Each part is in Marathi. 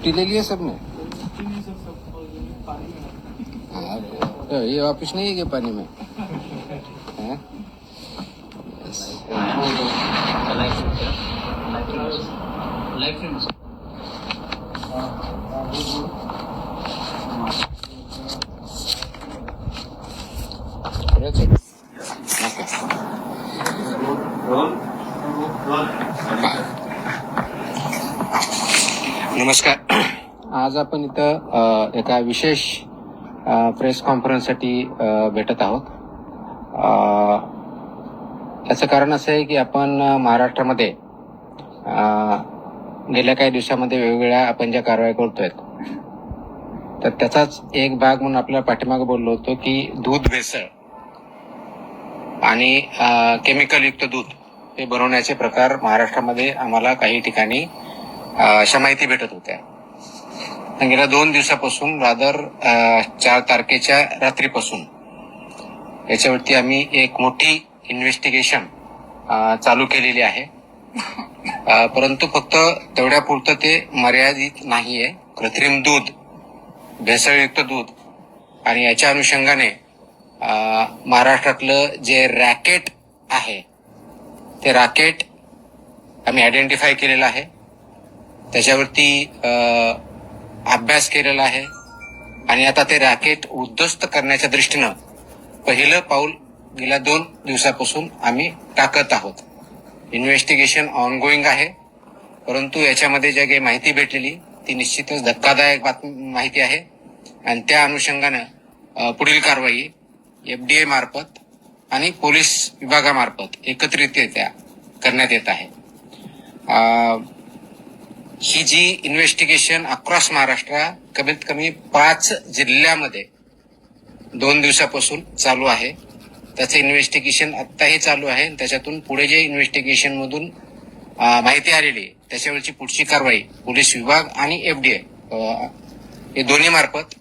छुट्टी ले ली है सबने? हाँ, ये वापिस नहीं है क्या पानी में? हाँ? नमस्कार. आज आपण इथं एका विशेष प्रेस कॉन्फरन्ससाठी भेटत आहोत. याचं कारण असं आहे की आपण महाराष्ट्रामध्ये गेल्या काही दिवसामध्ये वेगवेगळ्या आपण ज्या कारवाई करतोय, तर त्याचाच एक भाग म्हणून आपल्या पाठीमागे बोललो होतो की दूध भेसळ आणि केमिकल युक्त दूध हे बनवण्याचे प्रकार महाराष्ट्रामध्ये आम्हाला काही ठिकाणी अशा माहिती भेटत होत्या. गेल्या 2 दिवसापासून रादर 4 तारखेच्या रात्रीपासून याच्यावरती आम्ही एक मोठी इन्व्हेस्टिगेशन चालू केलेली आहे. परंतु फक्त तेवढ्या पुरतं ते मर्यादित नाहीये. कृत्रिम दूध, भेसळयुक्त दूध आणि याच्या अनुषंगाने महाराष्ट्रातलं जे रॅकेट आहे ते रॅकेट आम्ही आयडेंटिफाय केलेलं आहे. त्याच्यावरती अभ्यास केलेला आहे आणि आता ते रॅकेट उद्ध्वस्त करण्याच्या दृष्टीनं पहिलं पाऊल गेल्या 2 दिवसापासून आम्ही टाकत आहोत. इन्व्हेस्टिगेशन ऑनगोईंग आहे, परंतु याच्यामध्ये ज्या काही माहिती भेटलेली ती निश्चितच धक्कादायक माहिती आहे आणि त्या अनुषंगानं पुढील कारवाई FDA मार्फत आणि पोलीस विभागामार्फत एकत्रितरित्या करण्यात येत आहे. ही जी इन्व्हेस्टिगेशन अक्रॉस महाराष्ट्र कमीत कमी 5 जिल्ह्यामध्ये 2 दिवसापासून चालू आहे. त्याचं इन्व्हेस्टिगेशन आत्ताही चालू आहे. त्याच्यातून पुढे जे इन्व्हेस्टिगेशन मधून माहिती आलेली त्याच्यावरची पुढची कारवाई पोलीस विभाग आणि FDA हे दोन्ही मार्फत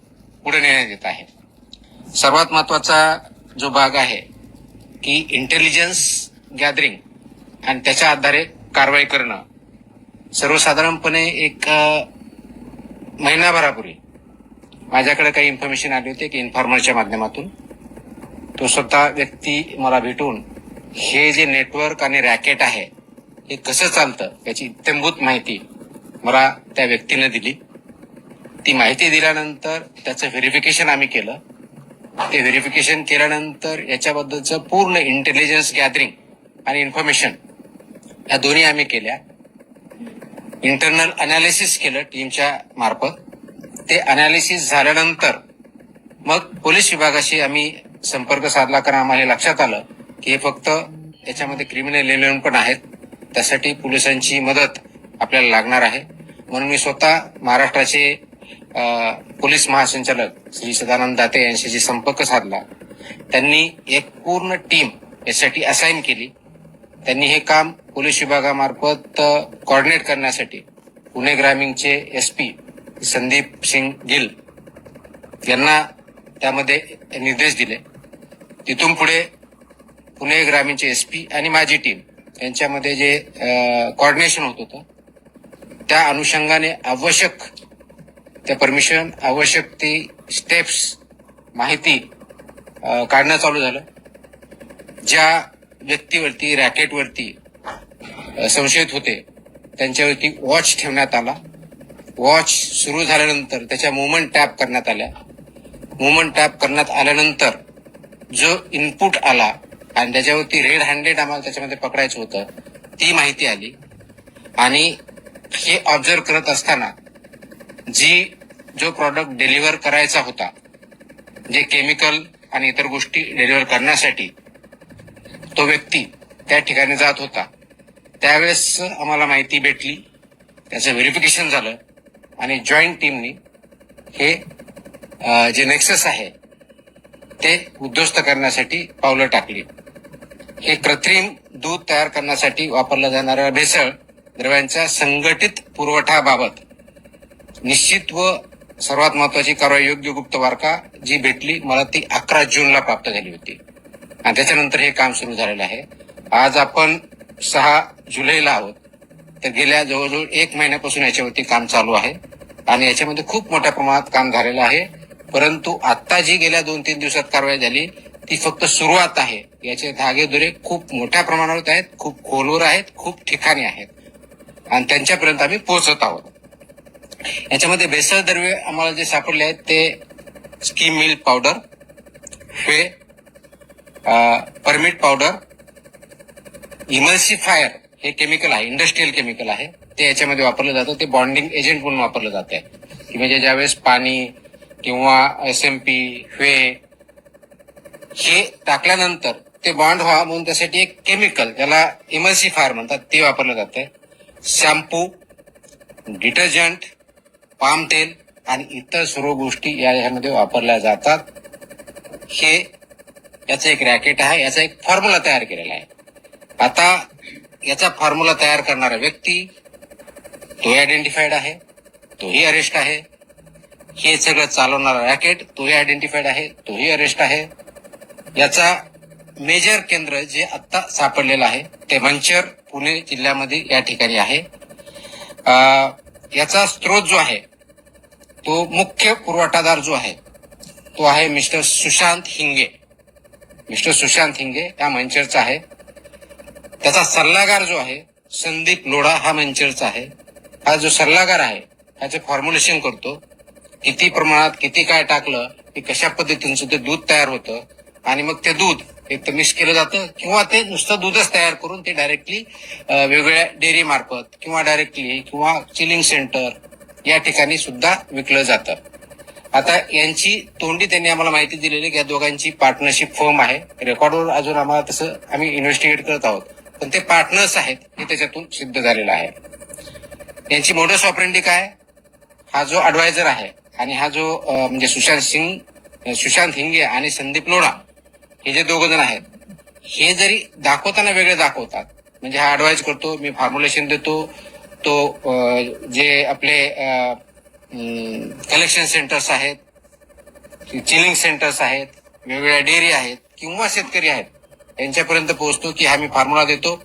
पुढे नेण्यात येत आहे. सर्वात महत्वाचा जो भाग आहे की इंटेलिजन्स गॅदरिंग आणि त्याच्या आधारे कारवाई करणं. सर्वसाधारणपणे एक महिनाभरापूर्वी माझ्याकडे काही इन्फॉर्मेशन आली होती की इन्फॉर्मरच्या माध्यमातून तो स्वतः व्यक्ती मला भेटून हे जे नेटवर्क आणि रॅकेट आहे हे कसं चालतं याची इत्थंभूत माहिती मला त्या व्यक्तीने दिली. ती माहिती दिल्यानंतर त्याचं व्हेरिफिकेशन आम्ही केलं. ते व्हेरिफिकेशन केल्यानंतर याच्याबद्दलचं पूर्ण इंटेलिजन्स गॅदरिंग आणि इन्फॉर्मेशन या दोन्ही आम्ही केल्या. इंटरनल अनालिसिस केलं टीमच्या मार्फत. ते अनालिसिस झाल्यानंतर मग पोलीस विभागाशी आम्ही संपर्क साधला, कारण आम्हाला लक्षात आलं की हे फक्त याच्यामध्ये क्रिमिनल एलिमेंट पण आहेत. त्यासाठी पोलिसांची मदत आपल्याला लागणार आहे. म्हणून मी स्वतः महाराष्ट्राचे पोलीस महासंचालक श्री सदानंद दाते यांच्याशी संपर्क साधला. त्यांनी एक पूर्ण टीम यासाठी असाइन केली. त्यांनी हे काम पोलीस विभागामार्फत कोऑर्डिनेट करण्यासाठी पुणे ग्रामीणचे SP संदीप सिंग गिल यांना त्यामध्ये निर्देश दिले. तिथून पुढे पुणे ग्रामीणचे SP आणि माझी टीम यांच्यामध्ये जे कोऑर्डिनेशन होत होतं त्या अनुषंगाने आवश्यक त्या परमिशन, आवश्यक ती स्टेप्स, माहिती काढणं चालू झालं. ज्या व्यक्तीवरती, रॅकेटवरती संशयित होते त्यांच्यावरती वॉच ठेवण्यात आला. वॉच सुरू झाल्यानंतर त्याच्या मुवमेंट टॅप करण्यात आल्या. मुवमेंट टॅप करण्यात आल्यानंतर जो इनपुट आला आणि त्याच्यावरती रेड हँडेड आम्हाला त्याच्यामध्ये पकडायचं होतं ती माहिती आली. आणि हे ऑब्झर्व करत असताना जो प्रॉडक्ट डिलिव्हर करायचा होता, जे केमिकल आणि इतर गोष्टी डिलिव्हर करण्यासाठी तो व्यक्ती त्या ठिकाणी जात होता, त्यावेळेस आम्हाला माहिती भेटली. त्याचं व्हेरिफिकेशन झालं आणि जॉईंट टीमनी हे जे नेक्सस आहे ते उद्ध्वस्त करण्यासाठी पावलं टाकली. हे कृत्रिम दूध तयार करण्यासाठी वापरल्या जाणाऱ्या भेसळ द्रव्यांच्या संघटित पुरवठ्याबाबत निश्चित व सर्वात महत्वाची कारवाई योग्य गुप्त वार्ता जी भेटली मला ती 11 जूनला प्राप्त झाली होती आणि त्याच्यानंतर हे काम सुरू झालेलं आहे. आज आपण 6 जुलैला आहोत. तर गेल्या जवळजवळ 1 महिन्यापासून याच्यावरती काम चालू आहे आणि याच्यामध्ये खूप मोठ्या प्रमाणात काम झालेलं आहे. परंतु आता जी गेल्या 2-3 दिवसात कारवाई झाली ती फक्त सुरुवात आहे. याचे धागेदोरे खूप मोठ्या प्रमाणावर आहेत, खूप खोलवर आहेत, खूप ठिकाणी आहेत आणि त्यांच्यापर्यंत आम्ही पोहोचत आहोत. याच्यामध्ये भेसळ द्रव्ये आम्हाला जे सापडले आहेत ते स्कीम मिल्क पावडर, फे, परमिट पावडर, इमल्सिफायर हे केमिकल आहे, इंडस्ट्रियल केमिकल आहे, ते याच्यामध्ये वापरलं जातं. ते बॉन्डिंग एजंट म्हणून वापरलं जात आहे की म्हणजे ज्यावेळेस पाणी किंवा SMP, फे हे टाकल्यानंतर ते बॉन्ड व्हावं म्हणून त्यासाठी एक केमिकल ज्याला इमल्सिफायर म्हणतात ते वापरलं जात आहे. शॅम्पू, डिटर्जंट, पाम तेल आणि इतर सर्व गोष्टी यामध्ये वापरल्या जातात. हे याचं एक रॅकेट आहे, याचा एक फॉर्म्युला तयार केलेला आहे. आता याचा फॉर्म्युला तयार करणारा व्यक्ती तो आयडेंटिफाईड आहे, तोही अरेस्ट आहे. हे सगळं चालवणारा रॅकेट तोही आयडेंटिफाईड आहे, तोही अरेस्ट आहे. याचा मेजर केंद्र जे आता सापडलेलं आहे ते मंचर पुणे जिल्ह्यामध्ये या ठिकाणी आहे. याचा स्रोत जो आहे तो मुख्य पुरवठादार जो आहे तो आहे मिस्टर सुशांत हिंगे. मिस्टर सुशांत हिंगे या मंचरचा आहे. त्याचा सल्लागार जो आहे संदीप लोढा हा मंचरचा आहे. हा जो सल्लागार आहे ह्याचे फॉर्म्युलेशन करतो, किती प्रमाणात किती काय टाकलं की कशा पद्धतीचं ते दूध तयार होतं आणि मग ते दूध एक तर मिक्स केलं जातं किंवा ते नुसतं दूधच तयार करून ते डायरेक्टली वेगवेगळ्या डेअरी मार्फत किंवा डायरेक्टली किंवा चिलिंग सेंटर या ठिकाणी सुद्धा विकलं जातं. आता यांची तोंडी त्यांनी आम्हाला माहिती दिलेली की या दोघांची पार्टनरशिप फर्म आहे. रेकॉर्डवर अजून आम्हाला तसं आम्ही इन्व्हेस्टिगेट करत आहोत, पण ते पार्टनर्स आहेत हे त्याच्यातून सिद्ध झालेलं आहे. यांची मोडस ऑपरेंडी काय, हा जो ऍडवायझर आहे आणि हा जो म्हणजे सुशांत हिंगे आणि संदीप लोढा हे जे दोघ जण आहेत हे जरी दाखवताना वेगळे दाखवतात. म्हणजे हा ऍडवाइज करतो, मी फॉर्म्युलेशन देतो, तो जे आपले कलेक्शन सेंटर्स आहेत, चिलिंग सेंटर्स आहेत, वेगवेगळ्या डेअरी आहेत किंवा शेतकरी आहेत यांच्यापर्यंत पोहोचतो की हा मी फॉर्म्युला देतो,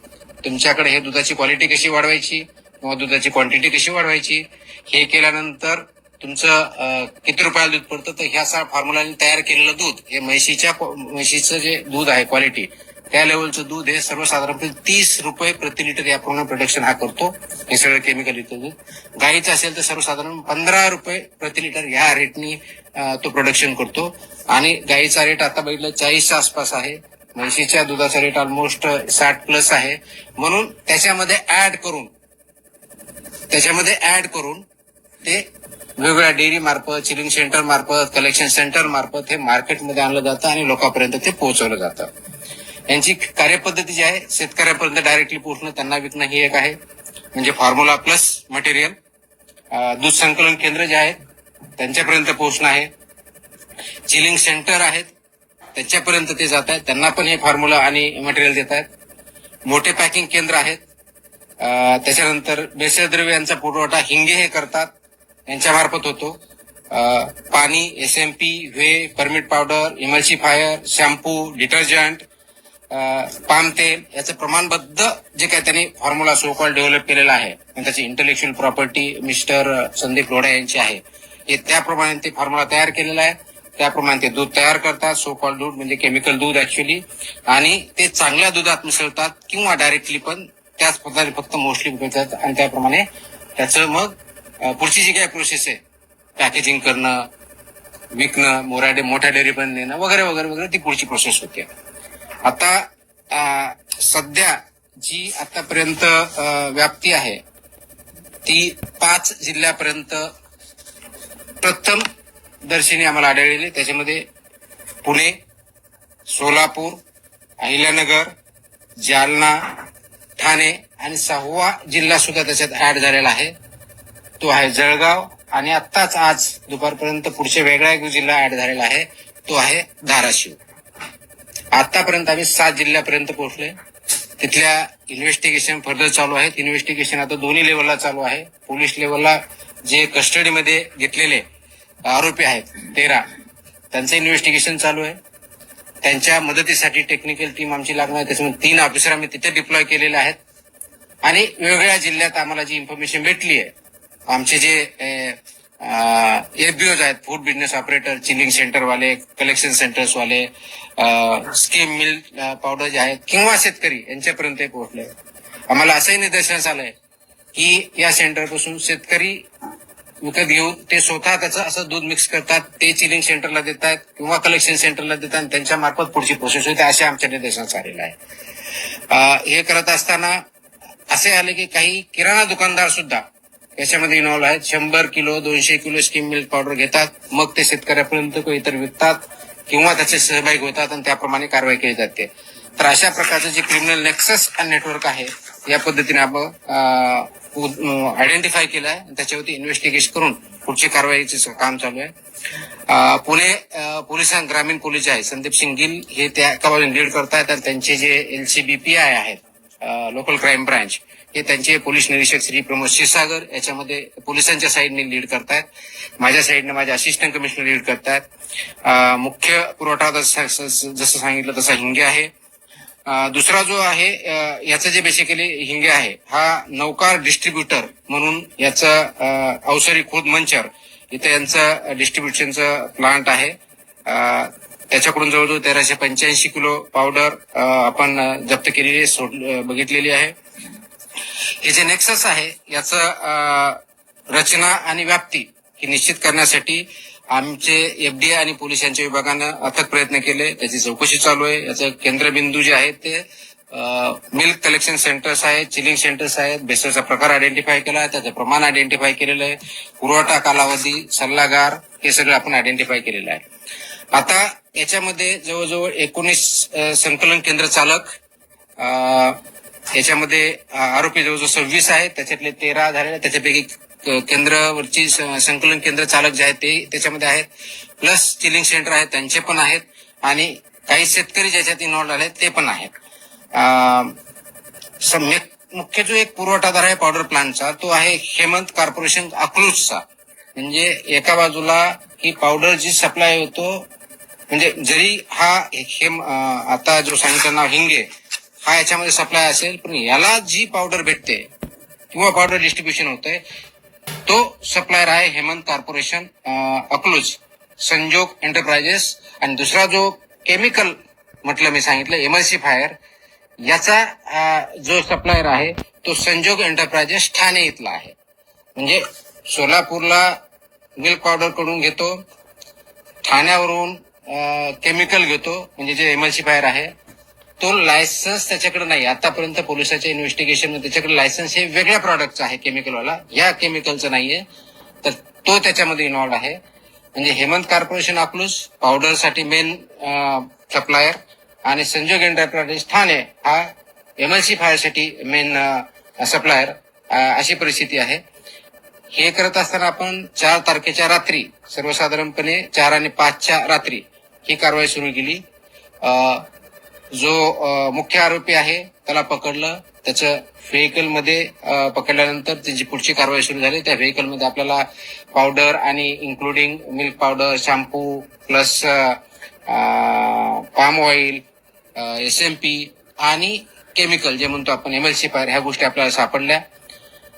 तुमच्याकडे हे दुधाची क्वालिटी कशी वाढवायची किंवा दुधाची क्वांटिटी कशी वाढवायची, हे केल्यानंतर तुमचं किती रुपयाला दूध पडतं. तर ह्या फॉर्म्युलाने तयार केलेलं दूध हे म्हशीचं जे दूध आहे क्वालिटी त्या लेवलचं दूध हे सर्वसाधारणपणे 30 रुपये प्रति लिटर याप्रमाणे प्रोडक्शन हा करतो. हे सगळं केमिकल युक्त दूध. गाईचं असेल तर सर्वसाधारण 15 रुपये प्रति लिटर ह्या रेटनी तो प्रोडक्शन करतो आणि गाईचा रेट आता बघितलं 40च्या आसपास आहे. म्हशीच्या दुधाचा रेट ऑलमोस्ट 60+ आहे. म्हणून त्याच्यामध्ये ऍड करून ते वेगवेगळ्या डेअरी मार्फत, चिलिंग सेंटर मार्फत, कलेक्शन सेंटर मार्फत हे मार्केटमध्ये आणलं जातं आणि लोकांपर्यंत ते पोहोचवलं जातं. यांची कार्यपद्धती जी आहे शेतकऱ्यापर्यंत डायरेक्टली पोहोचणं, त्यांना विकणं ही एक आहे. म्हणजे फॉर्म्युला प्लस मटेरियल. दूध संकलन केंद्र जे आहेत त्यांच्यापर्यंत पोहोचणं आहे. चिलिंग सेंटर आहेत त्याच्यापर्यंत ते जात आहेत, त्यांना पण हे फॉर्म्युला आणि मटेरियल देत आहेत. मोठे पॅकिंग केंद्र आहेत. त्याच्यानंतर भेसळ द्रव्य यांचा पुरवठा हिंगे हे करतात, यांच्या मार्फत होतो. पाणी, SMP, whey, permit powder, emulsifier, shampoo, detergent, palm तेल याचं प्रमाणबद्ध जे काय त्यांनी फॉर्म्युला सो कॉल डेव्हलप केलेला आहे आणि त्याची intellectual property mister Sandeep Lodha यांची आहे. हे त्याप्रमाणे ते फॉर्म्युला तयार केलेला आहे. त्याप्रमाणे ते दूध तयार करतात, सो कॉल दूध म्हणजे केमिकल दूध ऍक्च्युअली, आणि ते चांगल्या दुधात मिसळतात किंवा डायरेक्टली पण त्याच प्रकारे फक्त मोस्टली विकतात आणि त्याप्रमाणे त्याचं मग पुढची जी काही प्रोसेस आहे पॅकेजिंग करणं, विकणं, मोठ्या डेअरी पण नेणं वगैरे वगैरे वगैरे ती पुढची प्रोसेस होते. आता सध्या जी आतापर्यंत व्याप्ती आहे ती 5 जिल्ह्यापर्यंत प्रथम दर्शनी आम्हाला आढळलेली. त्याच्यामध्ये पुणे, सोलापूर, अहिल्यानगर, जालना, ठाणे आणि 6वा जिल्हा सुद्धा त्याच्यात ऍड झालेला आहे, तो आहे जळगाव. आणि आत्ताच आज दुपारपर्यंत पुढच्या वेगळा एक जिल्हा ऍड झालेला आहे, तो आहे धाराशिव. आतापर्यंत आम्ही 7 जिल्ह्यापर्यंत पोहोचलोय. तिथल्या इन्व्हेस्टिगेशन फर्दर चालू आहेत. इन्व्हेस्टिगेशन आता दोन्ही लेवलला चालू आहे. पोलीस लेवलला जे कस्टडीमध्ये घेतलेले आरोपी आहेत 13 त्यांचं इन्व्हेस्टिगेशन चालू आहे. त्यांच्या मदतीसाठी टेक्निकल टीम आमची लागणार आहे. त्याच्यामध्ये 3 ऑफिसर आम्ही तिथे डिप्लॉय केलेले आहेत. आणि वेगवेगळ्या जिल्ह्यात आम्हाला जी इन्फॉर्मेशन भेटली आहे, आमचे जे FBOs आहेत, food business operator, chilling centre वाले, कलेक्शन सेंटर्स वाले, स्कीम मिल्क पावडर जे आहेत किंवा शेतकरी यांच्यापर्यंत पोहोचले. आम्हाला असंही निदर्शनास आलंय की या सेंटरपासून शेतकरी विकत घेऊन ते स्वतः त्याचं असं दूध मिक्स करतात, ते चिलिंग सेंटरला देतात किंवा कलेक्शन सेंटरला देतात आणि त्यांच्या मार्फत पुढची प्रोसेस होते, असे आमच्या निर्देशनास आलेलं आहे. हे करत असताना असे आले की काही किराणा दुकानदार सुद्धा याच्यामध्ये इन्व्हॉल्व आहेत. 100 kilo 200 kilo scheme milk powder घेतात, मग ते शेतकऱ्यापर्यंत इतर विकतात किंवा त्याचे सहभागी होतात आणि त्याप्रमाणे कारवाई केली जाते. तर अशा प्रकारचं जे क्रिमिनल नेक्सस नेटवर्क आहे या पद्धतीने आपण आयडेंटिफाय केलं आहे. त्याच्यावरती इन्व्हेस्टिगेशन करून पुढची कारवाईचं काम चालू आहे. पुणे पोलिसांना ग्रामीण पोलीस आहे संदीप सिंग गिल हे त्या कामाला लीड करतायत आणि त्यांचे जे LCBPI आहेत लोकल क्राईम ब्रांच हे त्यांचे पोलीस निरीक्षक श्री प्रमोद क्षीरसागर याच्यामध्ये पोलिसांच्या साईडने लीड करतायत. माझ्या साईडने माझे असिस्टंट कमिशनर लीड करतायत. मुख्य पुरवठा जसं सांगितलं तसा हिंगे आहे. दुसरा जो आहे याचं जे बेसिकली हिंगे आहे हा नौकार डिस्ट्रीब्युटर म्हणून याचं अवसरी खुर्द मंचर इथे यांचं डिस्ट्रीब्युशनचं प्लांट आहे. त्याच्याकडून जवळजवळ 1385 किलो पावडर आपण जप्त केलेली बघितलेली आहे. हे जे नेक्सस आहे याचं रचना आणि व्याप्ती ही निश्चित करण्यासाठी आमचे FDA आणि पोलीस यांच्या विभागानं अथक प्रयत्न केले. त्याची चौकशी चालू आहे. याचं केंद्रबिंदू जे आहेत ते मिल्क कलेक्शन सेंटर्स आहेत, चिलिंग सेंटर्स आहेत. बेसरचा प्रकार आयडेंटिफाय केला आहे, त्याचं प्रमाण आयडेंटिफाय केलेलं आहे, पुरवठा कालावधी, सल्लागार हे सगळं आपण आयडेंटिफाय केलेलं आहे. आता याच्यामध्ये जवळजवळ 19 संकलन केंद्र चालक, याच्यामध्ये आरोपी जवळजवळ 26 आहेत, त्याच्यातले 13 झालेले, त्याच्यापैकी केंद्रावरची संकलन केंद्र चालक जे आहेत ते त्याच्यामध्ये आहेत, प्लस चिलिंग सेंटर आहेत त्यांचे पण आहेत आणि काही शेतकरी ज्याच्यात इन्व्हॉल्व आले ते पण आहेत. मुख्य जो एक पुरवठादार आहे पावडर प्लांटचा तो आहे हेमंत कॉर्पोरेशन अकलूजचा. म्हणजे एका बाजूला ही पावडर जी सप्लाय होतो म्हणजे जरी हा आता जो सांगितलं नाव हिंगे हा याच्यामध्ये सप्लाय असेल पण याला जी पावडर भेटते किंवा पावडर डिस्ट्रीब्युशन होते तो सप्लायर आहे हेमंत कॉर्पोरेशन अकलूज, संजोग एंटरप्राइजेस. आणि दुसरा जो केमिकल म्हटलं मी सांगितलं एमल्सिफायर याचा जो सप्लायर आहे तो संजोग एंटरप्राइजेस ठाणे इथला आहे. म्हणजे सोलापूरला मिल्क पावडर कडून घेतो, ठाण्यावरून केमिकल घेतो म्हणजे जे एमल्सिफायर आहे तो लायसन्स त्याच्याकडे नाही. आतापर्यंत पोलिसाच्या इन्व्हेस्टिगेशन मध्ये त्याच्याकडे लायसन्स हे वेगळ्या प्रॉडक्टचा आहे केमिकलवाला, या केमिकलचं नाहीये, तर तो त्याच्यामध्ये इन्व्हॉल्व आहे. म्हणजे हेमंत कॉर्पोरेशन अकलूज पावडरसाठी मेन सप्लायर आणि संजोग एंटरप्राइजेस ठाणे हा एमल्सिफायरसाठी मेन सप्लायर, अशी परिस्थिती आहे. हे करत असताना आपण 4 तारखेच्या रात्री सर्वसाधारणपणे 4 आणि 5च्या रात्री ही कारवाई सुरू केली. जो मुख्य आरोपी आहे त्याला पकडलं, त्याचं व्हेकल मध्ये पकडल्यानंतर त्याची पुढची कारवाई सुरू झाली. त्या व्हेकल मध्ये आपल्याला पावडर आणि including milk powder, shampoo plus palm oil, SMP आणि केमिकल जे म्हणतो आपण एमल्सिफायर ह्या गोष्टी आपल्याला सापडल्या.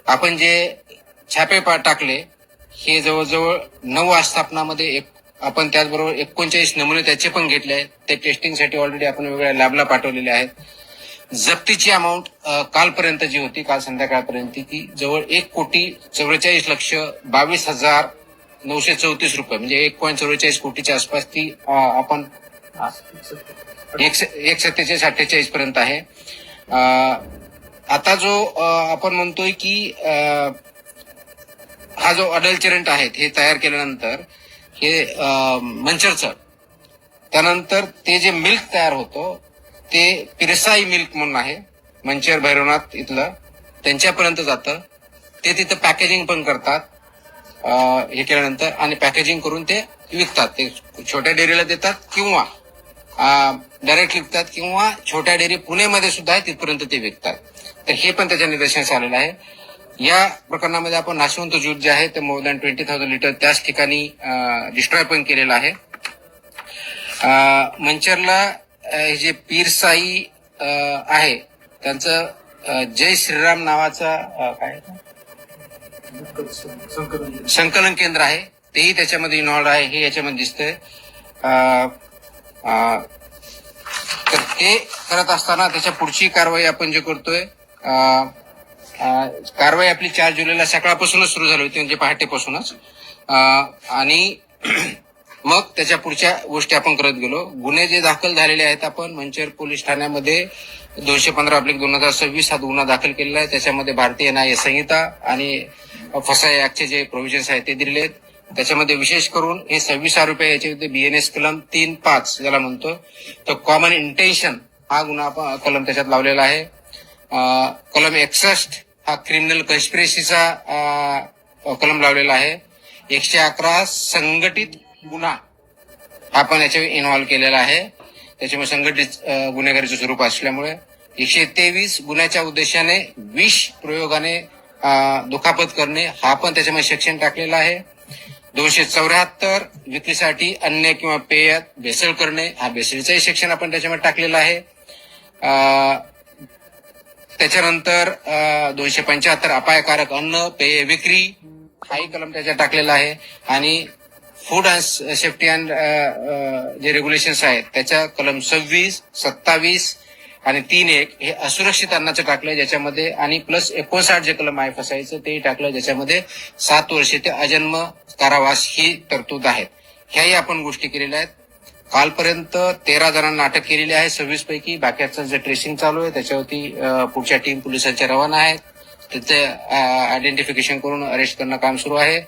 आपण जे छापे टाकले हे जवळजवळ 9 आस्थापनामध्ये आपण त्याचबरोबर 39 नमुने त्याचे पण घेतले आहेत. ते टेस्टिंगसाठी ऑलरेडी आपण वेगवेगळ्या लॅबला पाठवलेले आहेत. जप्तीची अमाऊंट कालपर्यंत जी होती, काल संध्याकाळपर्यंत ती जवळ 1,44,22,934 रुपये म्हणजे 1.44 कोटीच्या आसपास ती आपण 1.47-48 पर्यंत आहे. आता जो आपण म्हणतोय की हा जो अडल्चरंट आहे हे तयार केल्यानंतर हे मंचरचं त्यानंतर ते जे मिल्क तयार होतो ते पिरसाई मिल्क म्हणून आहे मंचर भैरवनाथ इथलं, त्यांच्यापर्यंत जातं. ते तिथं पॅकेजिंग पण करतात हे केल्यानंतर आणि पॅकेजिंग करून ते विकतात. ते छोट्या डेअरीला देतात किंवा डायरेक्ट विकतात किंवा छोट्या डेअरी पुणेमध्ये सुद्धा आहे तिथपर्यंत ते विकतात. तर हे पण त्याच्या निदर्शनास आलेलं आहे. या प्रकरणामध्ये आपण नाशवंत दूध जे आहे ते मोर दॅन 20,000 लिटर त्याच ठिकाणी डिस्ट्रॉय पण केलेलं आहे. मंचरला जे पीरसाई आहे त्यांचं जय श्रीराम नावाचा काय संकलन केंद्र आहे तेही त्याच्यामध्ये इन्व्हॉल्ड आहे हे याच्यामध्ये दिसतंय. तर ते करत असताना त्याच्या पुढची कारवाई आपण जे करतोय, कारवाई आपली 4 जुलैला सकाळपासूनच सुरू झाली होती, म्हणजे पहाटेपासूनच. आणि मग त्याच्या पुढच्या गोष्टी आपण करत गेलो. गुन्हे जे दाखल झालेले आहेत, आपण मंचर पोलीस ठाण्यामध्ये 215/2026 हा गुन्हा दाखल केलेला आहे. त्याच्यामध्ये भारतीय न्याय संहिता आणि फसाई ऍक्टचे जे प्रोव्हिजन्स आहेत ते दिलेले आहेत. त्याच्यामध्ये विशेष करून हे 26 आरोपी याच्या विरुद्ध BNS कलम 3(5) ज्याला म्हणतो, तर कॉमन इंटेन्शन हा गुन्हा कलम त्याच्यात लावलेला आहे. कलम 61 हा क्रिमिनल कन्स्पिरेसीचा कलम लावलेला आहे. 111 संघटित गुन्हा हा पण याच्यावर इन्व्हॉल्व केलेला आहे. त्याच्यामुळे संघटित गुन्हेगारीचं स्वरूप असल्यामुळे 123 गुन्ह्याच्या उद्देशाने विष प्रयोगाने दुखापत करणे हा पण त्याच्यामध्ये सेक्शन टाकलेला आहे. 274 विक्रीसाठी अन्न किंवा पेयात भेसळ करणे हा भेसळीचाही सेक्शन आपण त्याच्यामध्ये टाकलेला आहे. त्याच्यानंतर 275 अपायकारक अन्न पेय विक्री हाही कलम त्याच्यात टाकलेला आहे. आणि फूड अँड सेफ्टी अँड जे रेग्युलेशन्स आहेत त्याच्या कलम 26, 27 आणि 3(1) हे असुरक्षित अन्नाचं टाकलंय ज्याच्यामध्ये, आणि प्लस 59 जे कलम आहे फसायचं तेही टाकलं ज्याच्यामध्ये 7 वर्षे ते अजन्म कारावास ही तरतूद आहेत. ह्याही आपण गोष्टी केलेल्या आहेत. कालपर्यंत 13 जणांना अटक केलेली आहे 26 पैकी. बाकीचं जे ट्रेसिंग चालू आहे त्याच्यावरती पुढच्या टीम पोलिसांच्या रवाना आहेत. तिथे आयडेंटिफिकेशन करून अरेस्ट करणं काम सुरू आहे.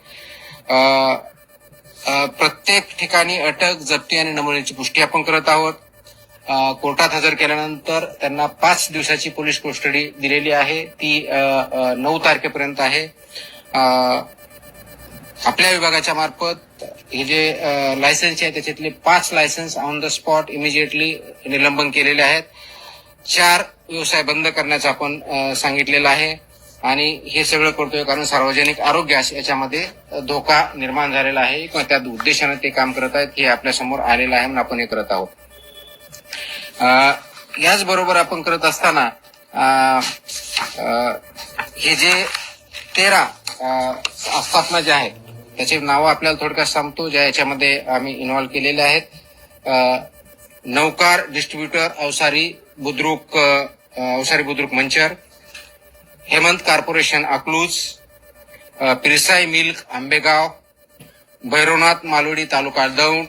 प्रत्येक ठिकाणी अटक, जप्ती आणि नमुन्याची पुष्टी आपण करत आहोत. कोर्टात हजर केल्यानंतर त्यांना 5 दिवसाची पोलीस कस्टडी दिलेली आहे. ती 9 तारखेपर्यंत आहे. आपल्या विभागाच्या मार्फत हे जे लायसन्स आहे त्याच्यातले 5 licence on the spot immediately निलंबन केलेले आहेत. 4 व्यवसाय बंद करण्याचं आपण सांगितलेलं आहे. आणि हे सगळं करतोय कारण सार्वजनिक आरोग्यास याच्यामध्ये धोका निर्माण झालेला आहे किंवा त्या उद्देशाने ते काम करत आहेत हे आपल्या समोर आलेलं आहे म्हणून आपण हे करत आहोत. याचबरोबर आपण करत असताना हे जे 13 आस्थापना ज्या आहेत त्याचे नावं आपल्याला थोडक्यात सांगतो, ज्या याच्यामध्ये आम्ही इन्व्हॉल्व केलेले आहेत. नौकार distributor Avsari Budruk Manchar, Hemant corporation Akluj, Pirsai milk Ambegaon, Bhairavnath Malodi taluka Daund,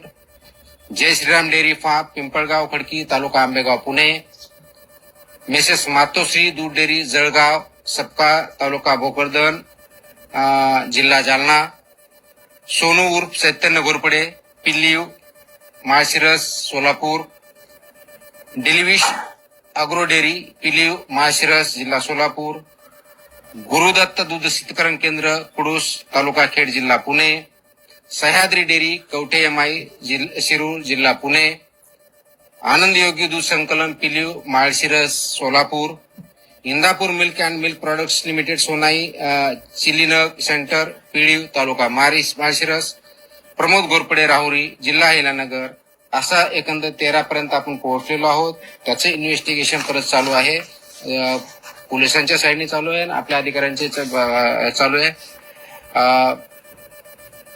Jai Shriram dairy farm Pimpalgaon Khadki taluka Ambegaon Pune, mrs Matoshri दूध डेअरी जळगाव सपका तालुका भोकरदन जिल्हा जालना, सोनू उर्फ चैतन्य घोरपडे पिल्लीव माळशिरस सोलापूर, डिलिविश अग्रो डेअरी पिलीव माळशिरस जिल्हा सोलापूर, गुरुदत्त दूध शीतकरण केंद्र कुडूस तालुका खेड जिल्हा पुणे, सह्याद्री डेअरी कवठे MI शिरूर जिल्हा पुणे, आनंद योगी दूध संकलन Pilive Malshiras Solapur, Indapur milk and milk products limited Sonai chilling centre Pilive taluka Malshiras, Pramod Ghorpade Rahuri जिल्हा हिलानगर. असा एकंदर 13 पर्यंत आपण पोहोचलेलो आहोत. त्याचे इन्व्हेस्टिगेशन परत चालू आहे, पोलिसांच्या साईडने चालू आहे, आपल्या अधिकाऱ्यांचे चालू आहे.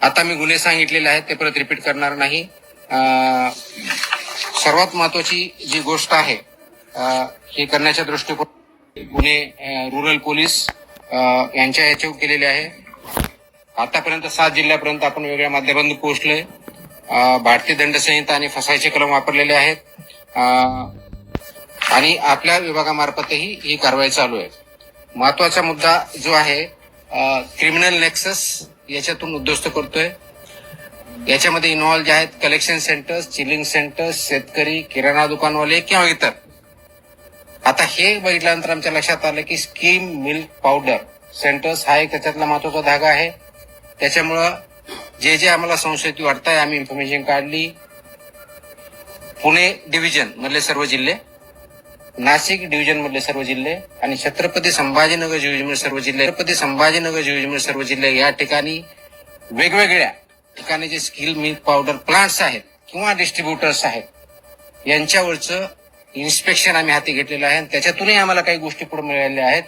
आता मी गुन्हे सांगितलेले आहेत ते परत रिपीट करणार नाही. सर्वात महत्वाची जी गोष्ट आहे हे करण्याच्या दृष्टिकोन गुन्हे रुरल पोलीस यांच्या याच्यावर केलेले आहे. आतापर्यंत 7 जिल्ह्यापर्यंत आपण वेगळ्या माध्यमातून पोहोचलोय. भारतीय दंड संहिता आणि फसाईचे कलम वापरलेले आहेत आणि आपल्या विभागामार्फतही ही कारवाई चालू आहे. महत्वाचा मुद्दा जो आहे क्रिमिनल नेक्सस याच्यातून उद्ध्वस्त करतोय. याच्यामध्ये इन्व्हॉल्व जे आहेत कलेक्शन सेंटर्स, चिलिंग सेंटर्स, शेतकरी, किराणा दुकानवाले किंवा इतर. आता हे बघितल्यानंतर आमच्या लक्षात आलं की स्कीम मिल्क पावडर सेंटर्स हा एक त्याच्यातला महत्वाचा धागा आहे. त्याच्यामुळं जे आम्हाला संशयित वाटतंय आम्ही इन्फॉर्मेशन काढली. पुणे डिव्हिजन मधले सर्व जिल्हे, नाशिक डिव्हिजन मधले सर्व जिल्हे आणि छत्रपती संभाजीनगर डिव्हिजन सर्व जिल्हे या ठिकाणी वेगवेगळ्या ठिकाणी जे स्किल मिल्क पावडर प्लांट्स आहेत किंवा डिस्ट्रीब्युटर्स आहेत यांच्यावरचं इन्स्पेक्शन आम्ही हाती घेतलेलं आहे. त्याच्यातूनही आम्हाला काही गोष्टी पुढे मिळालेल्या आहेत.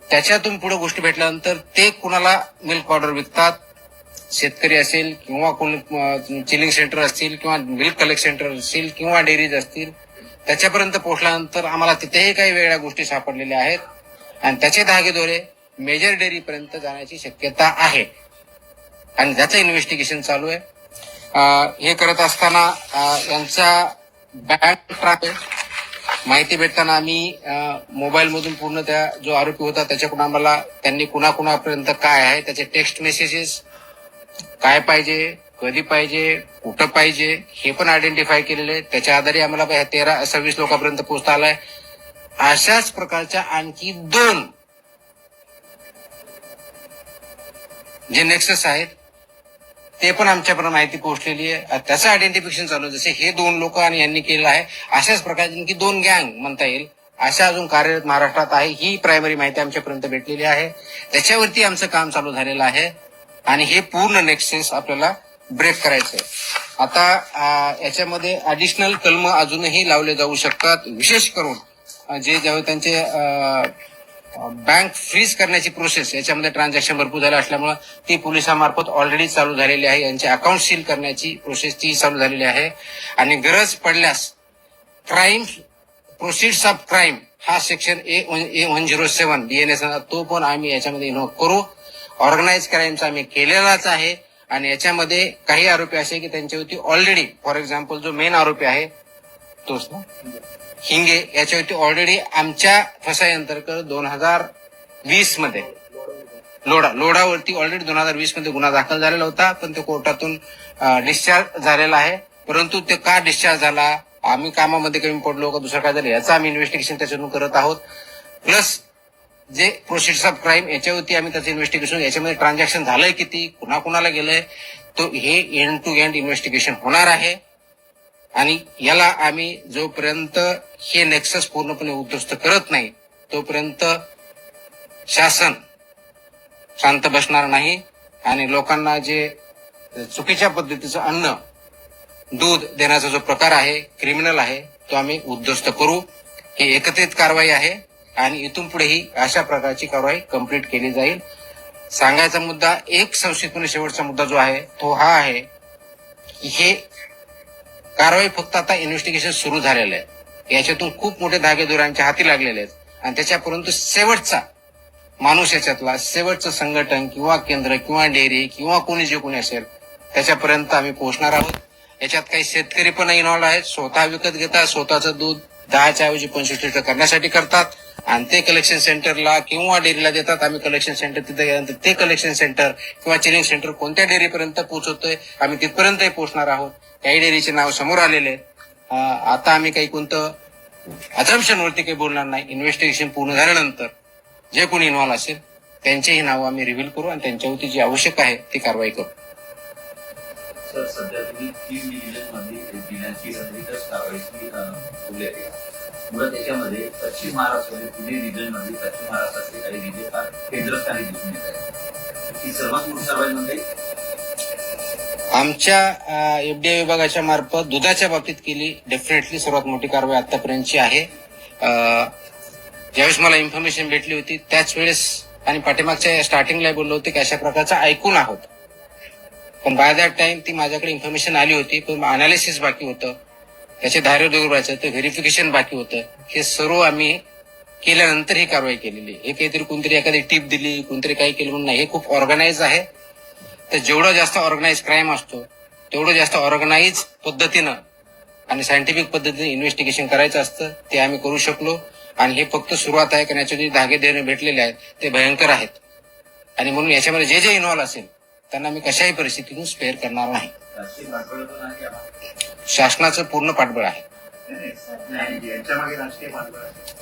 त्याच्यातून पुढे गोष्टी भेटल्यानंतर ते कुणाला मिल्क पावडर विकतात, शेतकरी असेल किंवा कोणी चिलिंग सेंटर असतील किंवा मिल्क कलेक्ट सेंटर असतील किंवा डेअरीज असतील, त्याच्यापर्यंत पोहोचल्यानंतर आम्हाला तिथेही काही वेगळ्या गोष्टी सापडलेल्या आहेत आणि त्याचे धागेदोरे मेजर डेअरी पर्यंत जाण्याची शक्यता आहे आणि त्याचं इन्व्हेस्टिगेशन चालू आहे. हे करत असताना यांचा बँक ट्रॅक माहिती भेटताना आम्ही मोबाईल मधून पूर्ण त्या जो आरोपी होता त्याच्याकडून आम्हाला त्यांनी कुणाकुणापर्यंत काय आहे त्याचे टेक्स्ट मेसेजेस, काय पाहिजे, कधी पाहिजे, कुठं पाहिजे हे पण आयडेंटिफाय केलेले. त्याच्या आधारे आम्हाला 13-26 लोकांपर्यंत पोहोचता आलाय. अशाच प्रकारच्या आणखी 2 जे नेक्सस आहेत ते पण आमच्यापर्यंत माहिती पोहोचलेली आहे. त्याचं आयडेंटिफिकेशन चालू आहे. जसे हे 2 लोक आणि यांनी केलेलं आहे अशाच प्रकारची आणखी 2 गँग म्हणता येईल अशा अजून कार्यरत महाराष्ट्रात आहे. ही प्रायमरी माहिती आमच्यापर्यंत भेटलेली आहे. त्याच्यावरती आमचं काम चालू झालेलं आहे आणि हे पूर्ण नेक्सस आपल्याला ब्रेक करायचं आहे. आता याच्यामध्ये ऍडिशनल कलम अजूनही लावले जाऊ शकतात. विशेष करून जे जेव्हा त्यांचे बँक फ्रीज करण्याची प्रोसेस याच्यामध्ये ट्रान्झॅक्शन भरपूर झाले असल्यामुळे ती पोलिसांमार्फत ऑलरेडी चालू झालेली आहे. यांचे अकाउंट सील करण्याची प्रोसेस ती चालू झालेली आहे आणि गरज पडल्यास क्राईम प्रोसिड्स ऑफ क्राईम हा सेक्शन A107 BNS तो पण आम्ही याच्यामध्ये इन्व्हॉल्व करू. ऑर्गनाइज क्राईमचा आम्ही केलेलाच आहे आणि याच्यामध्ये काही आरोपी असे की त्यांच्यावरती ऑलरेडी फॉर एक्झाम्पल जो मेन आरोपी आहे तोच ना हिंगे याच्यावरती ऑलरेडी आमच्या फसाई अंतर्गत 2020 मध्ये लोढावरती ऑलरेडी 2020 मध्ये गुन्हा दाखल झालेला होता पण तो कोर्टातून डिस्चार्ज झालेला आहे. परंतु ते का डिस्चार्ज झाला, आम्ही कामामध्ये कमी पडलो का दुसरं काय झालं याचं आम्ही इन्व्हेस्टिगेशन त्याच्यातून करत आहोत. प्लस जे प्रोसिड्स ऑफ क्राईम याच्यावरती आम्ही त्याचं इन्व्हेस्टिगेशन याच्यामध्ये ट्रान्झॅक्शन झालंय किती, कुणाकुणाला गेलंय तो हे एंड टू एंड इन्व्हेस्टिगेशन होणार आहे आणि याला आम्ही जोपर्यंत हे नेक्सस पूर्णपणे उद्ध्वस्त करत नाही तोपर्यंत शासन शांत बसणार नाही आणि लोकांना जे चुकीच्या पद्धतीचं अन्न दूध देण्याचा जो प्रकार आहे क्रिमिनल आहे तो आम्ही उद्ध्वस्त करू. ही एकत्रित कारवाई आहे आणि इथून पुढेही अशा प्रकारची कारवाई कंप्लीट केली जाईल. सांगायचा मुद्दा एक संक्षिप्तपणे शेवटचा मुद्दा जो आहे तो हा आहे की हे कारवाई फक्त आता इन्व्हेस्टिगेशन सुरू झालेलं आहे. याच्यातून खूप मोठे धागेदोऱ्यांच्या हाती लागलेले आहेत आणि त्याच्यापर्यंत शेवटचा माणूस याच्यातला शेवटचं संघटन किंवा केंद्र किंवा डेअरी किंवा कोणी जे कोणी असेल त्याच्यापर्यंत आम्ही पोहोचणार आहोत. याच्यात काही शेतकरी पण इन्व्हॉल्व आहेत. स्वतः विकत घेतात, स्वतःचं दूध 10च्या ऐवजी 25 लिटर करण्यासाठी करतात आणि ते कलेक्शन सेंटरला किंवा डेअरीला देतात. आम्ही कलेक्शन सेंटर तिथे गेल्यानंतर ते कलेक्शन सेंटर किंवा चिलिंग सेंटर कोणत्या डेअरीपर्यंत पोहोचवतोय आम्ही तिथपर्यंतही पोहोचणार आहोत. काही डेअरीचे नाव समोर आलेले आता आम्ही काही कोणतं अझम्पशन वरती काही बोलणार नाही. इन्व्हेस्टिगेशन पूर्ण झाल्यानंतर जे कोणी इन्व्हॉल्व असेल त्यांचेही नाव आम्ही रिव्हील करू आणि त्यांच्यावरती जी आवश्यक आहे ती कारवाई करू. सर, सध्या तुम्ही 3 डिव्हिजनमध्ये जिल्ह्यांची अधिकच कारवाईची बोलली आहे. मुळे त्याच्यामध्ये पश्चिम महाराष्ट्रामध्ये पुणे रिजनमध्ये पश्चिम महाराष्ट्रातले काही जिल्हे फार केंद्रस्थानी दिसून येत आहेत. ही सर्वात मोठी कारवाई म्हणजे आमच्या एफडीआय विभागाच्या मार्फत दुधाच्या बाबतीत केली डेफिनेटली सर्वात मोठी कारवाई आतापर्यंतची आहे. ज्यावेळेस मला इन्फॉर्मेशन भेटली होती त्याच वेळेस आणि पाठीमागच्या स्टार्टिंगला बोललो होते की अशा प्रकारचं ऐकून आहोत पण बाय दॅट टाइम ती माझ्याकडे इन्फॉर्मेशन आली होती पण अनालिसिस बाकी होतं, त्याचे धार्य दुर्बाचं ते व्हेरिफिकेशन बाकी होतं. हे सर्व आम्ही केल्यानंतर ही कारवाई केलेली. हे काहीतरी कोणतरी एखादी टिप दिली कोणतरी काही केलं म्हणून नाही. हे खूप ऑर्गनाइज आहे. तर जेवढं जास्त ऑर्गनाइज क्राईम असतो तेवढं जास्त ऑर्गनाइज पद्धतीनं आणि सायंटिफिक पद्धतीने इन्व्हेस्टिगेशन करायचं असतं. ते आम्ही करू शकलो आणि हे फक्त सुरुवात आहे करण्याचे जे धागे देणे भेटलेले आहेत ते भयंकर आहेत आणि म्हणून याच्यामध्ये जे जे इन्व्हॉल्व असेल त्यांना मी कशाही परिस्थितीतून स्पेअर करणार नाही. शासनाचं पूर्ण पाठबळ आहे.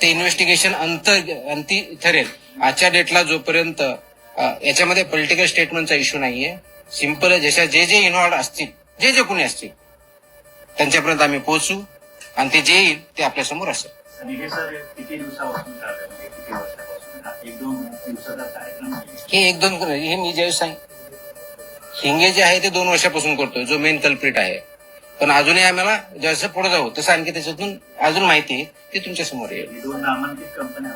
ते इन्व्हेस्टिगेशन अंती ठरेल. आजच्या डेटला जोपर्यंत याच्यामध्ये पॉलिटिकल स्टेटमेंटचा इश्यू नाहीये. सिंपल जशा जे जे इन्व्हॉल्व असतील जे जे कोणी असतील त्यांच्यापर्यंत आम्ही पोहोचू आणि ते जे येईल ते आपल्यासमोर असेल. हे 1-2 हे मी ज्यावेळेस सांग हिंगे जे आहे ते 2 वर्षापासून करतोय जो मेन कल्प्रिट आहे. पण अजूनही आम्हाला जसं पुढे जाऊ तसं आणखी त्याच्यातून अजून माहिती ती तुमच्या समोर येईल. 2 नामांकित कंपन्या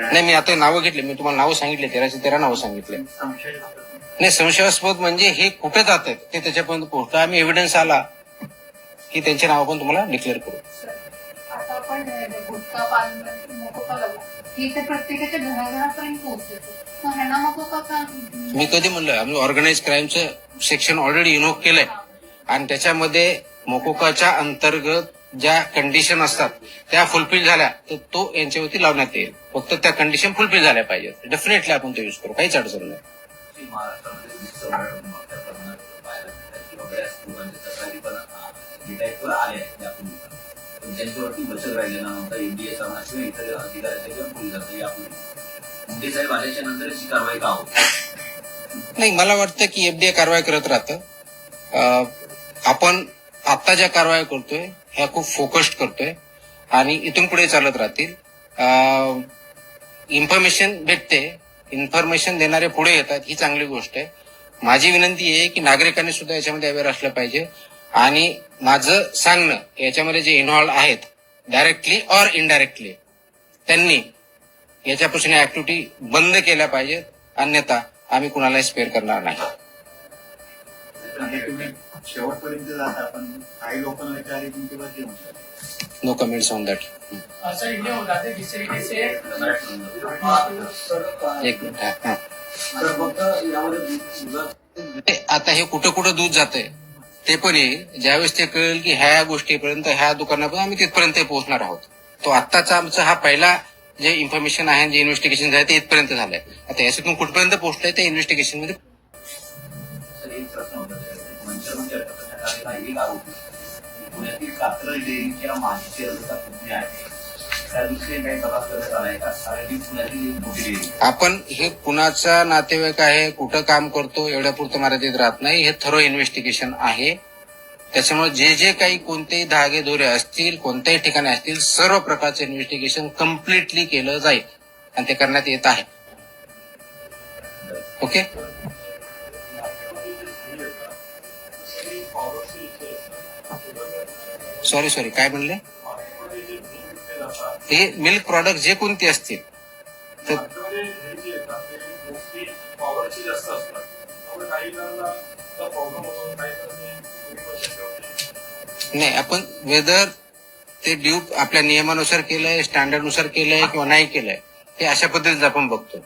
नाही, मी आता नावं घेतले, मी तुम्हाला नावं सांगितले, 13 नावं सांगितले. नाही, संशयास्पद म्हणजे हे कुठे जात आहेत ते त्याच्यापर्यंत पोहोचतं. आम्ही एव्हिडन्स आला की त्यांचे नाव पण तुम्हाला डिक्लेअर करू. आता आपण गुटखा पान मोकोका लावला ही तर प्रत्येकाच्या घराघरापर्यंत पोहोचते. मग ह्यांना मोकोका का? मी कधी म्हणलं, आम्ही ऑर्गनाइज क्राईमचं सेक्शन ऑलरेडी इनोक केलंय आणि त्याच्यामध्ये मोकोकाच्या अंतर्गत ज्या कंडिशन असतात त्या फुलफिल झाल्या तर तो यांच्यावरती लावण्यात येईल. फक्त त्या कंडिशन फुलफिल झाल्या पाहिजेत. डेफिनेटली आपण तो युज करू, काहीच अडचण नाही. महाराष्ट्रामध्ये मोठ्या प्रमाणात पाहायला मिळतात किंवा बऱ्याच लोकांच्या तक्रारी पण डिटेक्टवर आल्या आहेत यापूर्वी, पण त्यांच्यावरती बचत राहिलेला नव्हता. एनडीए किंवा इतर अधिकाऱ्याच्या किंवा पोलिसांचा यापूर्वी मुंडे साहेब आल्याच्या नंतरच ही कारवाई का होती? नाही, मला वाटतं की एफडीए कारवाई करत राहतं. आपण आता ज्या कारवाई करतोय ह्या खूप फोकस्ड करतोय आणि इथून पुढे चालत राहतील. इन्फॉर्मेशन भेटते, इन्फॉर्मेशन देणारे पुढे येतात, ही चांगली गोष्ट आहे. माझी विनंती आहे की नागरिकांनी सुद्धा याच्यामध्ये अवेअर असलं पाहिजे आणि माझं सांगणं याच्यामध्ये जे इन्व्हॉल्व आहेत डायरेक्टली ऑर इनडायरेक्टली त्यांनी याच्यापासून या ऍक्टिव्हिटी बंद केल्या पाहिजेत. अन्यथा आम्ही कुणालाही स्पेअर करणार नाही. शेवटपर्यंत जाता पण काही लोकांना विचारले तुमची बदली होतात. No comments on that. Sir ये होता है जिस तरीके से एक मिनिट. हा. तर फक्त यामध्ये आता हे कुठं कुठं दूध जातंय ते पण येईल. ज्यावेळेस ते कळेल की ह्या गोष्टीपर्यंत, ह्या दुकानापर्यंत आम्ही तिथपर्यंत पोहोचणार आहोत. तो आत्ताचा आमचा हा पहिला जे इन्फॉर्मेशन आहे, जे इन्व्हेस्टिगेशन झालं ते इथपर्यंत झालंय. आता याच्यातून कुठपर्यंत पोहोचलंय त्या इन्व्हेस्टिगेशन मध्ये. सर, एक प्रश्न होता मंचरवरून चर्चा करण्यात आलेला एक आरोपी पुण्यातील कात्रज डेअरीच्या माजी चेअरमनचा पुतणी आहे. त्या दृष्टीने काही तपास करण्यात आलाय का? कारण ही पुण्यातील एक मोठी डेअरी. आपण हे कुणाचा नातेवाईक आहे, कुठं काम करतो एवढ्या पुरतं मर्यादित राहत नाही. हे थरो इन्व्हेस्टिगेशन आहे. त्याच्यामुळे जे जे काही कोणतेही धागे दोरे असतील, कोणत्याही ठिकाणी असतील, सर्व प्रकारचं इन्व्हेस्टिगेशन कम्प्लिटली केलं जाईल आणि ते करण्यात येत आहे. ओके. सॉरी काय म्हणले? हे मिल्क प्रॉडक्ट जे कोणते असतील तर नाही, आपण वेदर ते ड्यू आपल्या नियमानुसार केलंय, स्टँडर्डनुसार केलंय किंवा नाही केलंय हे अशा पद्धतीने आपण बघतो.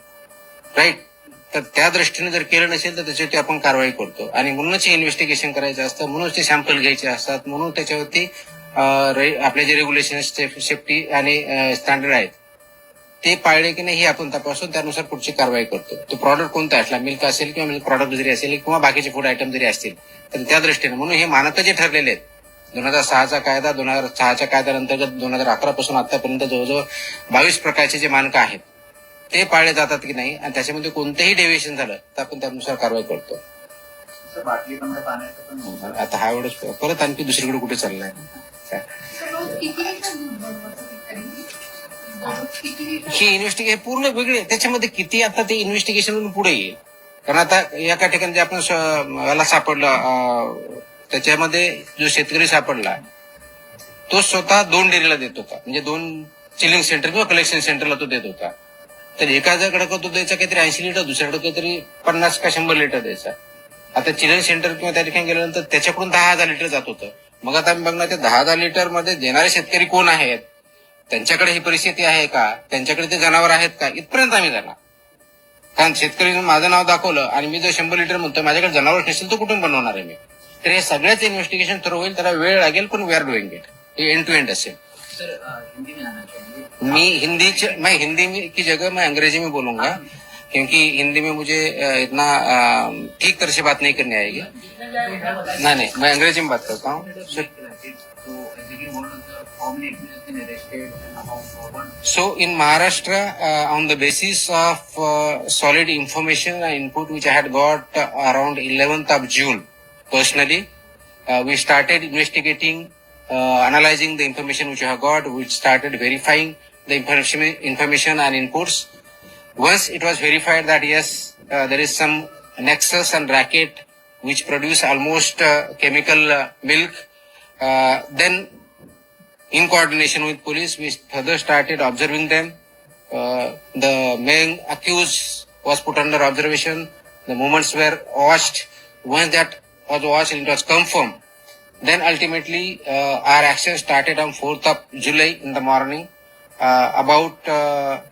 राईट. तर त्या दृष्टीने जर केलं नसेल तर त्याच्यावरती आपण कारवाई करतो आणि म्हणूनच हे इन्व्हेस्टिगेशन करायचं असतं, म्हणूनच ते सॅम्पल घ्यायचे असतात, म्हणून त्याच्यावरती आपले जे रेग्युलेशन, सेफ्टी आणि स्टँडर्ड आहेत ते पाळले की नाही हे आपण तपासून त्यानुसार पुढची कारवाई करतो. तो प्रॉडक्ट कोणता असला, मिल्क असेल किंवा मिल्क प्रॉडक्ट जरी असेल किंवा बाकीचे फूड आयटम जरी असतील तर त्या दृष्टीने म्हणून हे मानक जे ठरलेले आहेत 2006चा कायदा, 2006च्या कायद्याअंतर्गत 2011 पासून आतापर्यंत जवळजवळ 22 प्रकारचे जे मानकं आहेत ते पाळले जातात की नाही आणि त्याच्यामध्ये कोणतेही डेव्हिएशन झालं तर आपण त्यानुसार कारवाई करतो. बाटली बंद पाण्याचं पण आता हा एवढंच, परत आणखी दुसरीकडे कुठे चाललाय? रोज किती लिटर दूध बनवतात तरी? दररोज किती लिटर? ही इन्व्हेस्टिगेशन पूर्ण वेगळे. त्याच्यामध्ये किती आता ते इन्व्हेस्टिगेशन पुढे येईल. कारण आता एका ठिकाणी जे आपण याला सापडलं त्याच्यामध्ये जो शेतकरी सापडला तो स्वतः 2 डेअरीला देत होता, म्हणजे 2 चिलिंग सेंटर किंवा कलेक्शन सेंटरला तो देत होता. तर एखाद्याकडे तो द्यायचा काहीतरी 80 लिटर, दुसऱ्याकडे काहीतरी 50 का 100 लिटर द्यायचा. आता चिलिंग सेंटर किंवा त्या ठिकाणी गेल्यानंतर त्याच्याकडून 10,000 लिटर जात होतं. मग आता आम्ही बघणार ते 10,000 लिटर मध्ये देणारे शेतकरी कोण आहेत, त्यांच्याकडे ही परिस्थिती आहे का, त्यांच्याकडे ते जनावर आहेत का, इथपर्यंत आम्ही जाणार. कारण शेतकरी माझं नाव दाखवलं आणि मी जर 100 लिटर म्हणतो माझ्याकडे जनावर नसेल तर कुठून बनवणार आहे मी? तर हे सगळ्याच इन्व्हेस्टिगेशन थ्रू होईल, त्याला वेळ लागेल पण वी आर डुईंग इट. हे एंड टू एंड असेल. सर, हिंदी में आना चाहिए. मैं हिंदी में की जगह मैं अंग्रेजी में बोलूंगा क्योंकि हिंदी में मुझे इतना ठीक तरह से बात नहीं करनी आएगी. नहीं, मैं अंग्रेजी में बात करता हूँ. So in Maharashtra, on the basis of solid information and input which I had got around 11th of June, personally, we started investigating, analyzing the information which I have got. We started verifying the information and inputs. Once it was verified that yes, there is some nexus and racket which produce almost chemical milk, then in coordination with police, we further started observing them the main accused was put under observation. The movements were watched. Once that was watched and it was confirmed, then ultimately our action started on 4th of July in the morning about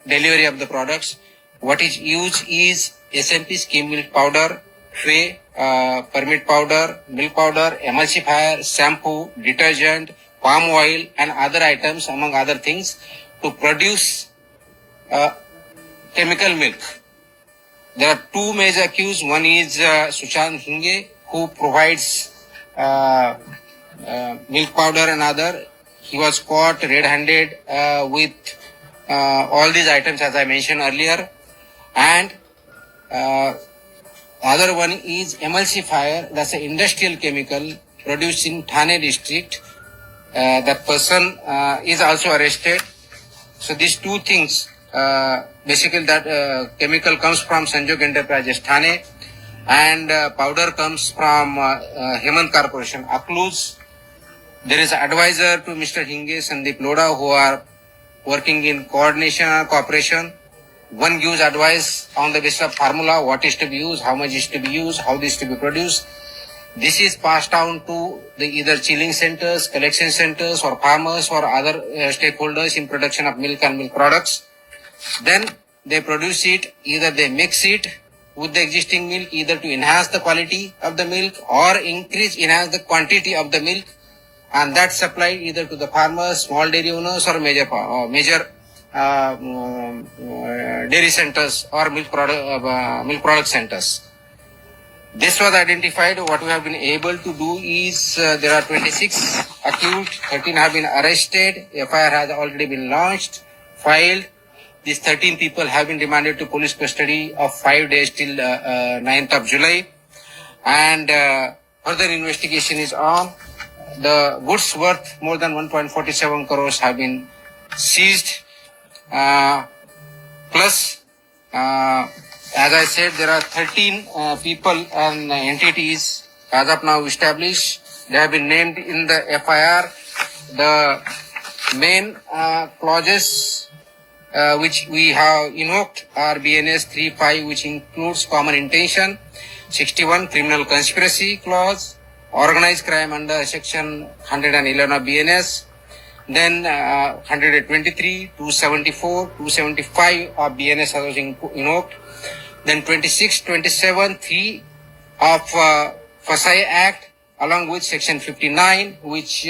delivery of the products. What is used is SMP skim milk powder, whey, permit powder, milk powder, emulsifier, shampoo, detergent, palm oil and other items among other things to produce chemical milk. There are two major accused. One is Sushant Hinge, who provides milk powder and other. He was caught red-handed with all these items as I mentioned earlier. And other one is emulsifier. That's an industrial chemical produced in Thane district. That person is also arrested. So these two things, basically that chemical comes from Sanjog Enterprises Thane and powder comes from Hemant Corporation Akluz. There is advisor to Mr. Hinge, Sandeep Loda, who are working in coordination and cooperation. One gives advice on the basis of formula, what is to be used, how much is to be used, how this is to be produced. This is passed down to the either chilling centers, collection centers or farmers or other stakeholders in production of milk and milk products. Then they produce it, either they mix it with the existing milk, either to enhance the quality of the milk or enhance the quantity of the milk, and that's supplied either to the farmers, small dairy owners or major dairy centers or milk product centers. This was identified. What we have been able to do is there are 26 accused, 13 have been arrested, FIR has already been launched, filed. These 13 people have been remanded to police custody of 5 days till 9th of July. And further investigation is on. The goods worth more than 1.47 crores have been seized. Plus, as I said, there are 13 people and entities as of now established. They have been named in the FIR. The main clauses which we have invoked are BNS 3.5, which includes common intention, 61 criminal conspiracy clause, organized crime under section 111 of BNS, then 123, 274, 275 of BNS was invoked, then 26, 27, 3 of FSI Act, along with section 59, which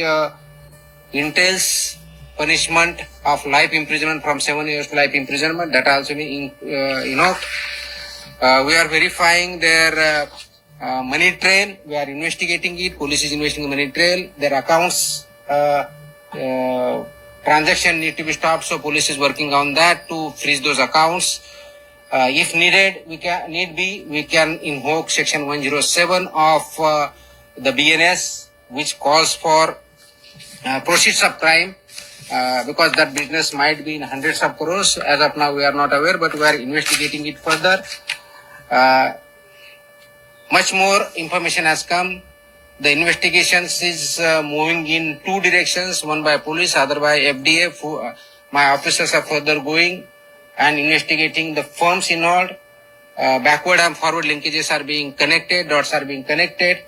entails punishment of life imprisonment from 7 years to life imprisonment. That also been invoked. We are verifying their money trail. We are investigating it. Police is investigating the money trail. Their accounts transaction need to be stopped, so police is working on that to freeze those accounts. If needed, we can invoke section 107 of the BNS, which calls for proceeds of crime, because that business might be in hundreds of crores. As of now, we are not aware, but we are investigating it further. Much more information has come. The investigations is moving in two directions, one by police, other by FDF. My officers are further going and investigating the firms involved. Backward and forward linkages are being connected, dots are being connected.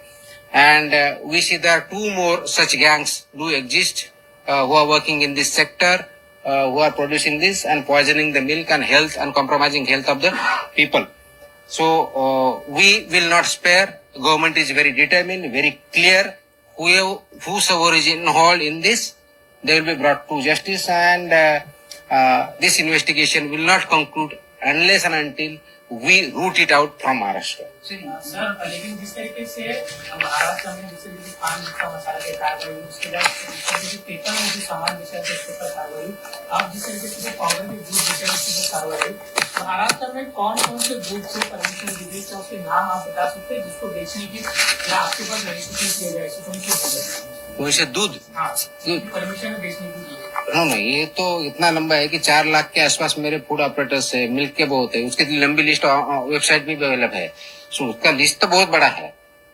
And we see there are two more such gangs do exist who are working in this sector, who are producing this and poisoning the milk and health and compromising health of the people. So we will not spare. Government is very determined, very clear. Whosoever is involved in this, they will be brought to justice, and this investigation will not conclude unless and until we root it out from Maharashtra. Sir, लेकिन जिस तरीके से महाराष्ट्र में जिस तरीके से पान का मसाला की कार्रवाई, उसके बाद पेपर में जो सामान बेचा था उसके ऊपर कार्रवाई, आप जिस तरीके से पाउडर के दूध बेचा उसके ऊपर कार्रवाई, महाराष्ट्र में कौन कौन से दूध से परमिशन दी गई, उसके नाम आप बता सकते हैं जिसको बेचने की या आपके पास रजिस्ट्रेशन किया जाए, वैसे दूध परमिशन बेचने की? नहीं, ये तो इतना लंबा है कि 4 लाख के आसपास मेरे फूड ऑपरेटर्स है, मिल्क के बहुत है, उसकी लंबी लिस्ट वेबसाइट में भी अवेलेबल है। सो उसका लिस्ट तो बहुत बड़ा है,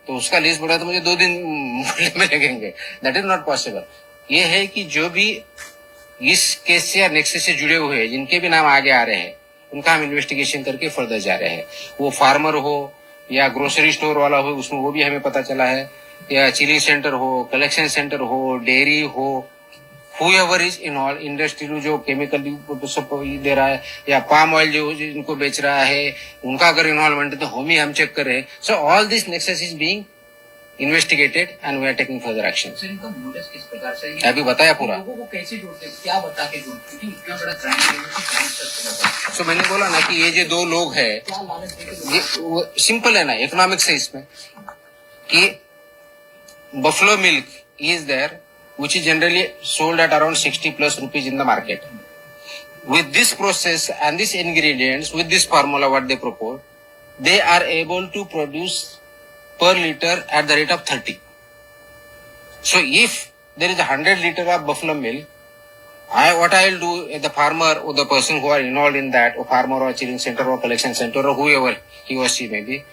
तो उसका लिस्ट बड़ा तो मुझे 2 दिन में लगेंगे। That is not possible. ये है कि जो भी इस केस से या नेक्सस से जुड़े हुए हैं, जिनके भी नाम आगे आ रहे हैं, उनका हम इन्वेस्टिगेशन करके फर्दर जा रहे हैं। वो फार्मर हो या ग्रोसरी स्टोर वाला हो, उसमें वो भी हमें पता चला है, या चिलिंग सेंटर हो, कलेक्शन सेंटर हो, डेयरी हो, whoever is involved, इंडस्ट्री जो केमिकल दे रहा है या पाम ऑयल जो इनको बेच रहा है, उनका अगर इन्वॉल्वमेंट है तो हम चेक कर रहे हैं। So all this nexus is being investigated and we are taking further action. Sir इनका मोटिव किस प्रकार से है? अभी बताया पूरा। लोगों को कैसे जोड़ते हैं, क्या बता के जोड़ते हैं? क्योंकि इतना बड़ा क्राइम है, सो मैंने बोला ना कि ये जो दो लोग हैं, क्या लालच देके ये सिंपल है ना, इकोनॉमिक्स है इसमें, कि buffalo milk is there which is generally sold at around 60 plus rupees in the market. With this process and these ingredients, with this formula what they propose, they are able to produce per liter at the rate of 30. So if there is 100 liter of buffalo milk, what I will do, the farmer or the person who are involved in that, or farmer or chilling center or collection center or whoever he or she may be,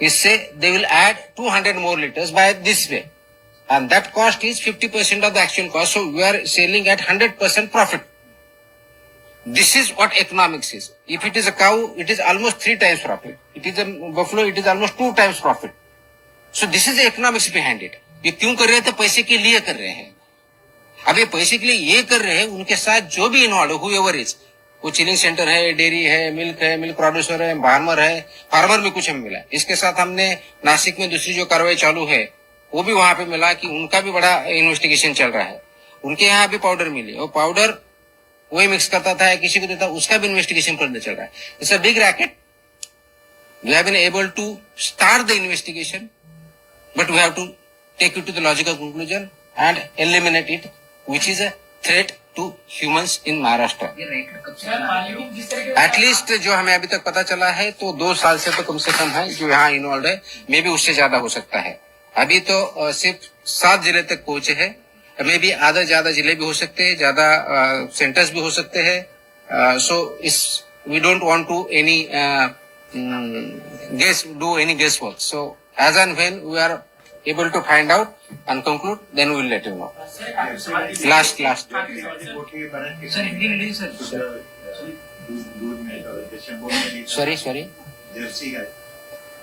is say they will add 200 more liters by this way. And that cost is 50% of the actual cost. So we are selling at 100% profit. This is what economics is. If it is a cow, it is almost 3 times profit. It is a buffalo, it is almost 2 times profit. So this is the economics behind it. ये क्यों कर रहे हैं? तो पैसे के लिए कर रहे हैं। अब ये पैसे के लिए ये कर रहे हैं, उनके साथ जो भी इन्वॉल्व है, whoever is, वो चिलिंग सेंटर है, डेयरी है, मिल्क प्रोड्यूसर है, फार्मर में कुछ हमें मिला। इसके साथ हमने नासिक में दूसरी जो कार्रवाई चालू है, वो भी वहां पे मिला कि उनका भी बड़ा इन्वेस्टिगेशन चल रहा है। उनके यहाँ भी पाउडर मिली, वो पाउडर वही मिक्स करता था या किसी को देता, उसका भी इन्वेस्टिगेशन फर्दर चल रहा है। It's a big racket. We have been able to start the investigation, but we have to take it to the logical conclusion and eliminate it, which is a threat to humans in Maharashtra. ये रैकेट कब से सर, बना है? मालिक जिस तरह के एटलीस्ट जो हमें अभी तक पता चला है तो 2 साल से तो कम से कम है जो यहाँ इन्वॉल्व है, मे भी उससे ज्यादा हो सकता है। अभी तो सिर्फ 7 जिले तक पहुंचे हैं, मे भी आधा ज्यादा जिले भी हो सकते हैं, ज्यादा सेंटर्स भी हो सकते हैं। सो इस we don't want to any guess work. So as and when we are able to find out and conclude, then we will let you know. Sir, काफी सवाल थे। लास्ट गोठे बऱ्याच सर हिंदी नहीं सर दूध मिळतं, ते 100 मिली सॉरी जर्सी गाय,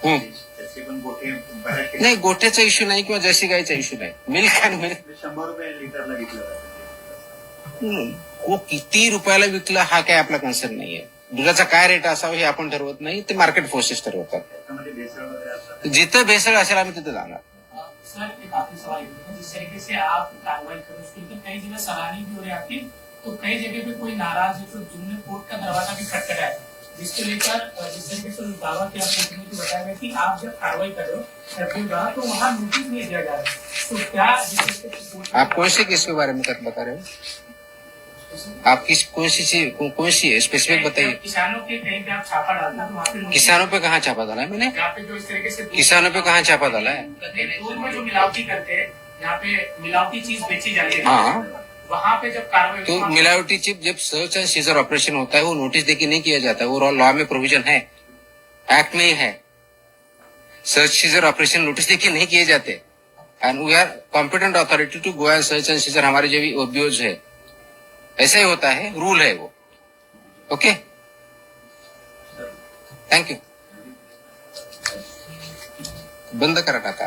हम्म. त्याचे पण गोठे बऱ्याच नाही, गोठ्याचा इश्यू नाही किंवा जर्सी गायचा इश्यू नाही, मिल्क अँड मिल्क 100 रुपये लिटरला विकलं जातं. वो किती रुपयाला विकलं हा काय आपला कन्सर्न नाहीये. दुधाचा काय रेट असावा हे आपण ठरवत नाही, ते मार्केट फोर्सेस ठरवतात. त्याच्यामध्ये भेसळ वगैरे असतात. जिथं भेसळ असेल आम्ही तिथे जाणार. सर, एक काफी सवाल है, जिस तरीके से आप कार्रवाई करो उसके ऊपर कई जगह सराहनीय भी हो रही है आपकी, तो कई जगह पे कोई नाराज है तो जिन्होंने कोर्ट का दरवाजा भी खटखटाया है, जिसको लेकर जिस तरीके से दावा किया आपको बताया गया कि आप जब कार्रवाई कर रहे हो छत्तीसगढ़ तो वहाँ नोटिस नहीं दिया जा रहा है, तो क्या जिस तरीके से कोर्ट- आप कौन से केस के बारे में बता रहे हो? आप कौन सी है स्पेसिफिक बताइए. किसानों के कहीं पे आप छापा डालना तो वहाँ पे नोटिस- किसानों पे कहाँ छापा डाला है मैंने? यहाँ पे जो इस तरीके से किसानों पे कहाँ छापा डाला है? दूध में जो मिलावटी करते हैं, यहाँ पे मिलावटी चीज बेची जाती है, हाँ. वहाँ पे जब कार्रवाई तो मिलावटी चिप जब सर्च एंड सीजर ऑपरेशन होता है वो नोटिस देके नहीं किया जाता है, वो लॉ में प्रोविजन है, एक्ट में ही है. सर्च सीजर ऑपरेशन नोटिस देके नहीं किए जाते. And we are competent authority to go and search and seizure. हमारे जो भी ओबीओज है ऐसा ही होता है, रूल है वो. Okay, thank you. बंद करा टाका.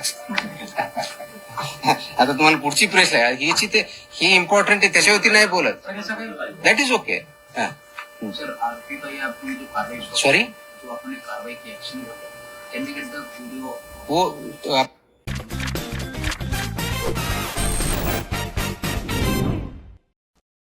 आता तुम्हाला पुढची प्रेस आहे ह्याची, ते ही इम्पॉर्टंट आहे त्याच्यावरती नाही बोलत. सर ऐसा कोई that is okay. Sir RP भाई आपने जो कार्रवाई सॉरी, जो आपने कार्रवाई की action can we get the video वो आप